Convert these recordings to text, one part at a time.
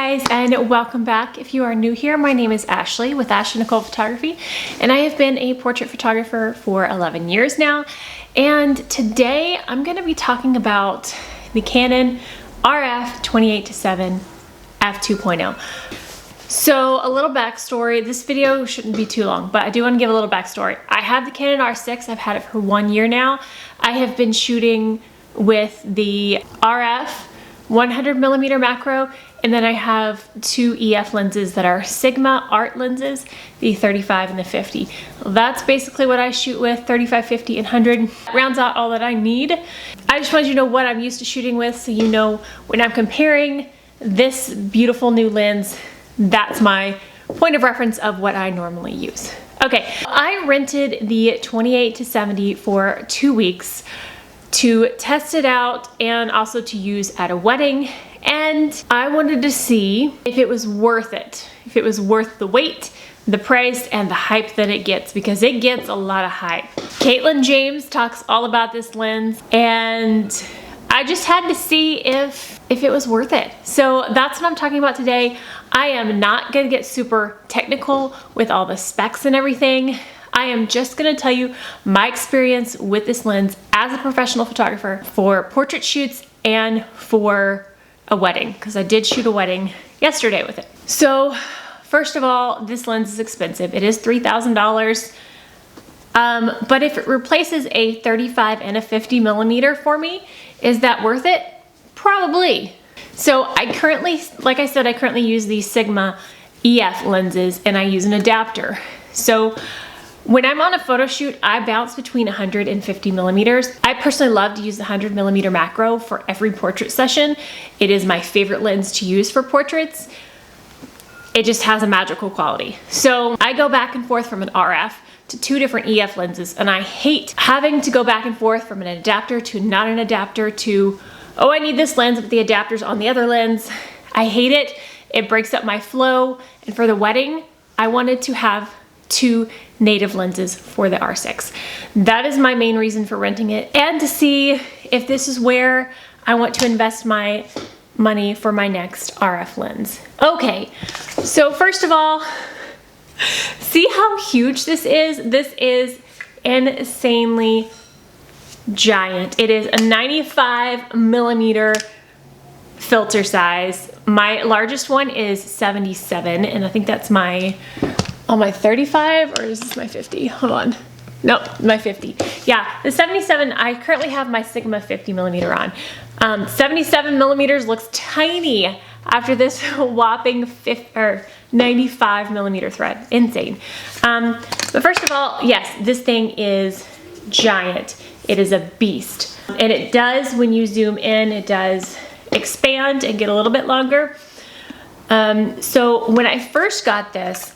guys, and welcome back. If you are new here, my name is Ashley with Ashley Nicole Photography, and I have been a portrait photographer for 11 years now. And today I'm going to be talking about the Canon RF 28-70mm F2.0. So a little backstory. This video shouldn't be too long, but I do want to give a little backstory. I have the Canon R6. I've had it for 1 year now. I have been shooting with the RF 100mm macro, and then I have two EF lenses that are Sigma art lenses, the 35 and the 50. That's basically what I shoot with, 35, 50, and 100. Rounds out all that I need. I just wanted you to know what I'm used to shooting with, so you know when I'm comparing this beautiful new lens, that's my point of reference of what I normally use. Okay, I rented the 28-70 for 2 weeks to test it out and also to use at a wedding, and I wanted to see if it was worth it, if it was worth the wait, the price, and the hype that it gets, because it gets a lot of hype. Caitlin James talks all about this lens, and I just had to see if it was worth it. So that's what I'm talking about today. I am not gonna get super technical with all the specs and everything. I am just gonna tell you my experience with this lens as a professional photographer for portrait shoots and for a wedding, because I did shoot a wedding yesterday with it. So first of all, this lens is expensive. It is $3,000. But if it replaces a 35 and a 50mm for me, is that worth it? Probably. So I currently, like I said, I currently use these Sigma EF lenses, and I use an adapter. So when I'm on a photo shoot, I bounce between 100 and 50mm. I personally love to use the 100mm macro for every portrait session. It is my favorite lens to use for portraits. It just has a magical quality. So I go back and forth from an RF to two different EF lenses, and I hate having to go back and forth from an adapter to not an adapter to, oh, I need this lens, but the adapter's on the other lens. I hate it. It breaks up my flow. And for the wedding, I wanted to have two native lenses for the R6. That is my main reason for renting it, and to see if this is where I want to invest my money for my next RF lens. Okay, so first of all, see how huge this is? This is insanely giant. It is a 95mm filter size. My largest one is 77, and I think that's my 35, or is this my 50? Hold on. Nope, my 50. Yeah, the 77, I currently have my Sigma 50mm on. 77mm looks tiny after this whopping 95mm thread. Insane. But first of all, yes, this thing is giant. It is a beast. And it does, when you zoom in, it does expand and get a little bit longer. So when I first got this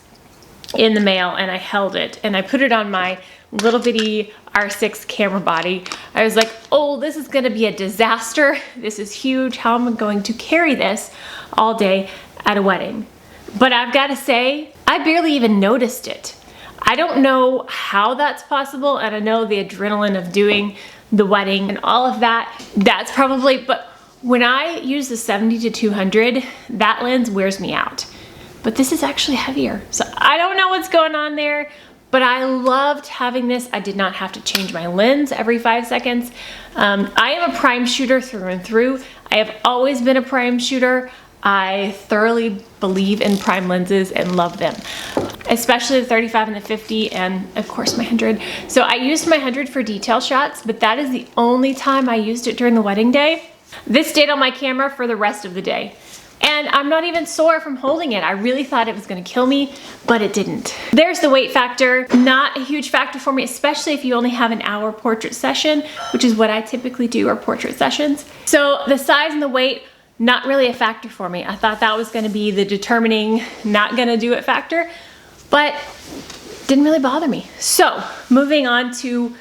in the mail and I held it and I put it on my little bitty R6 camera body, I was like, oh, this is gonna be a disaster. This is huge. How am I going to carry this all day at a wedding? But I've got to say, I barely even noticed it. I don't know how that's possible, and I know the adrenaline of doing the wedding and all of that, that's probably, but when I use the 70-200, that lens wears me out. But this is actually heavier. So I don't know what's going on there, but I loved having this. I did not have to change my lens every 5 seconds. I am a prime shooter through and through. I have always been a prime shooter. I thoroughly believe in prime lenses and love them, especially the 35 and the 50, and of course my 100. So I used my 100 for detail shots, but that is the only time I used it during the wedding day. This stayed on my camera for the rest of the day. And I'm not even sore from holding it. I really thought it was gonna kill me, but it didn't. There's the weight factor. Not a huge factor for me, especially if you only have an hour portrait session, which is what I typically do, or portrait sessions. So the size and the weight, not really a factor for me. I thought that was gonna be the determining, not gonna do it factor, but didn't really bother me. So moving on to,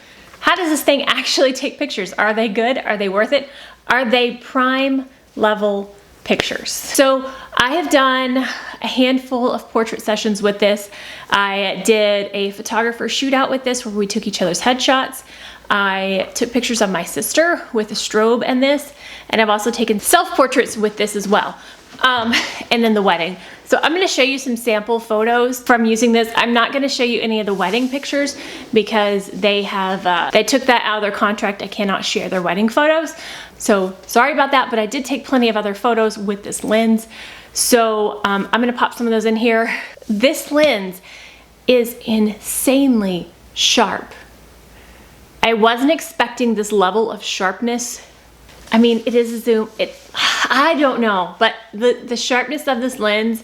how does this thing actually take pictures? Are they good? Are they worth it? Are they prime level pictures? So I have done a handful of portrait sessions with this. I did a photographer shootout with this where we took each other's headshots. I took pictures of my sister with a strobe and this, and I've also taken self-portraits with this as well. and then the wedding. So I'm gonna show you some sample photos from using this. I'm not gonna show you any of the wedding pictures because they have, they took that out of their contract. I cannot share their wedding photos. So sorry about that, but I did take plenty of other photos with this lens. So I'm gonna pop some of those in here. This lens is insanely sharp. I wasn't expecting this level of sharpness. I mean, it is a zoom, I don't know, but the sharpness of this lens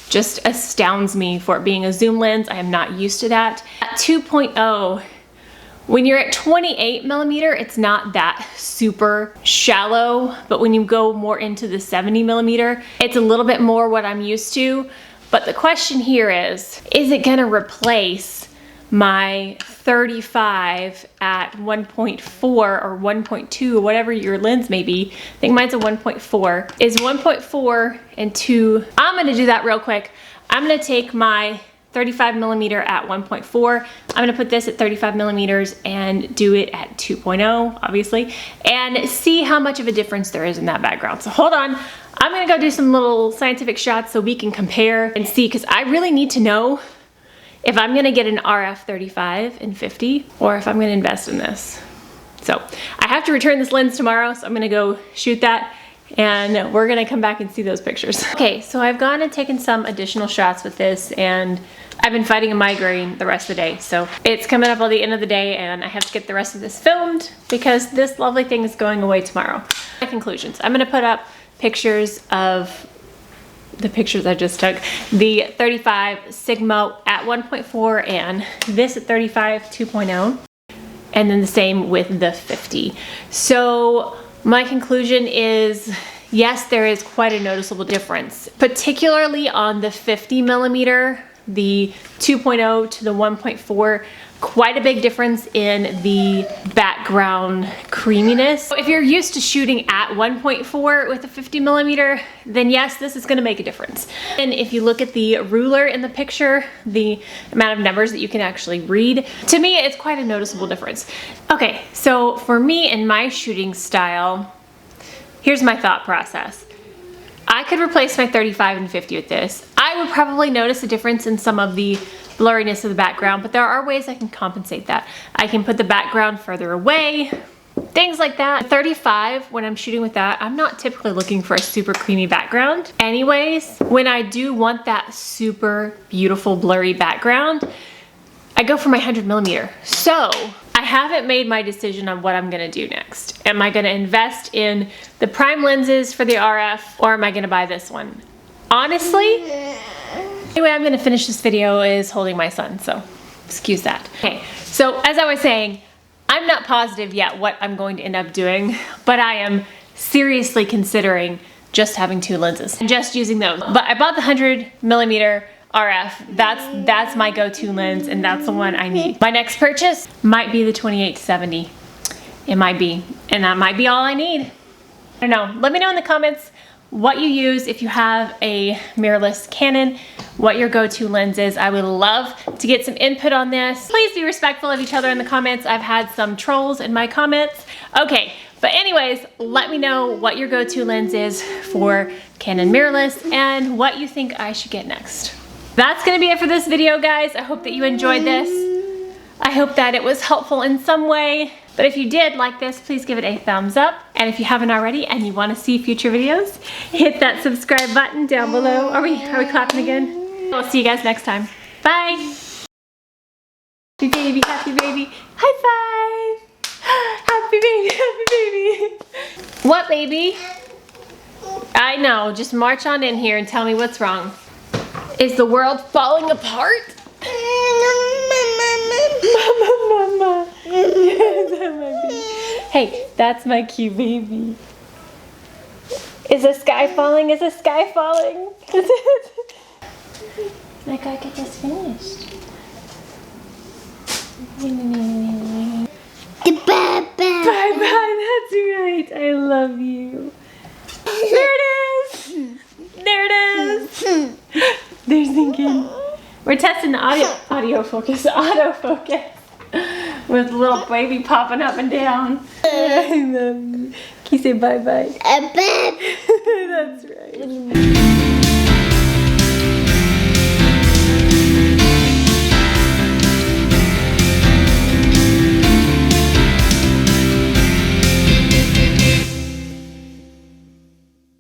just astounds me for it being a zoom lens. I am not used to that. At 2.0, when you're at 28mm, it's not that super shallow, but when you go more into the 70mm, it's a little bit more what I'm used to. But the question here is it gonna replace my 35 at 1.4 or 1.2 or whatever your lens may be? I think mine's a 1.4. Is 1.4 and 2. I'm gonna do that real quick. I'm gonna take my 35mm at 1.4. I'm gonna put this at 35mm and do it at 2.0, obviously, and see how much of a difference there is in that background. So hold on. I'm gonna go do some little scientific shots so we can compare and see, because I really need to know if I'm gonna get an RF 35 and 50 or if I'm gonna invest in this. So I have to return this lens tomorrow, so I'm gonna go shoot that and we're gonna come back and see those pictures. Okay, so I've gone and taken some additional shots with this, and I've been fighting a migraine the rest of the day. So it's coming up on the end of the day and I have to get the rest of this filmed because this lovely thing is going away tomorrow. My conclusions. I'm gonna put up pictures of the pictures I just took. The 35 Sigma at 1.4 and this at 35 2.0. And then the same with the 50. So my conclusion is, yes, there is quite a noticeable difference, particularly on the 50mm, the 2.0 to the 1.4, quite a big difference in the background creaminess. So if you're used to shooting at 1.4 with a 50mm, then yes, this is gonna make a difference. And if you look at the ruler in the picture, the amount of numbers that you can actually read, to me, it's quite a noticeable difference. Okay, so for me and my shooting style, here's my thought process. I could replace my 35 and 50 with this. I would probably notice a difference in some of the blurriness of the background, but there are ways I can compensate that. I can put the background further away, things like that. 35, when I'm shooting with that, I'm not typically looking for a super creamy background. Anyways, when I do want that super beautiful blurry background, I go for my 100mm. So I haven't made my decision on what I'm gonna do next. Am I gonna invest in the prime lenses for the RF, or am I gonna buy this one? Honestly, the way I'm gonna finish this video is holding my son, so excuse that. Okay, so as I was saying, I'm not positive yet what I'm going to end up doing, but I am seriously considering just having two lenses and just using those. But I bought the 100mm RF. That's my go-to lens, and that's the one I need. My next purchase might be the 28-70. It might be, and that might be all I need. I don't know. Let me know in the comments what you use if you have a mirrorless Canon, what your go-to lens is. I would love to get some input on this. Please be respectful of each other in the comments. I've had some trolls in my comments. Okay, but anyways, let me know what your go-to lens is for Canon mirrorless and what you think I should get next. That's gonna be it for this video, guys. I hope that you enjoyed this. I hope that it was helpful in some way. But if you did like this, please give it a thumbs up. And if you haven't already and you want to see future videos, hit that subscribe button down below. Are we clapping again? I'll see you guys next time. Bye. Happy baby, happy baby. High five. Happy baby, happy baby. What baby? I know, just march on in here and tell me what's wrong. Is the world falling apart? Mama. Hey, that's my cute baby. Is the sky falling? Is the sky falling? I gotta get this finished. Bye-bye, that's right. I love you. There it is. There it is. There's Lincoln. We're testing the autofocus with the little baby popping up and down. I love you. Can you say bye-bye? That's right.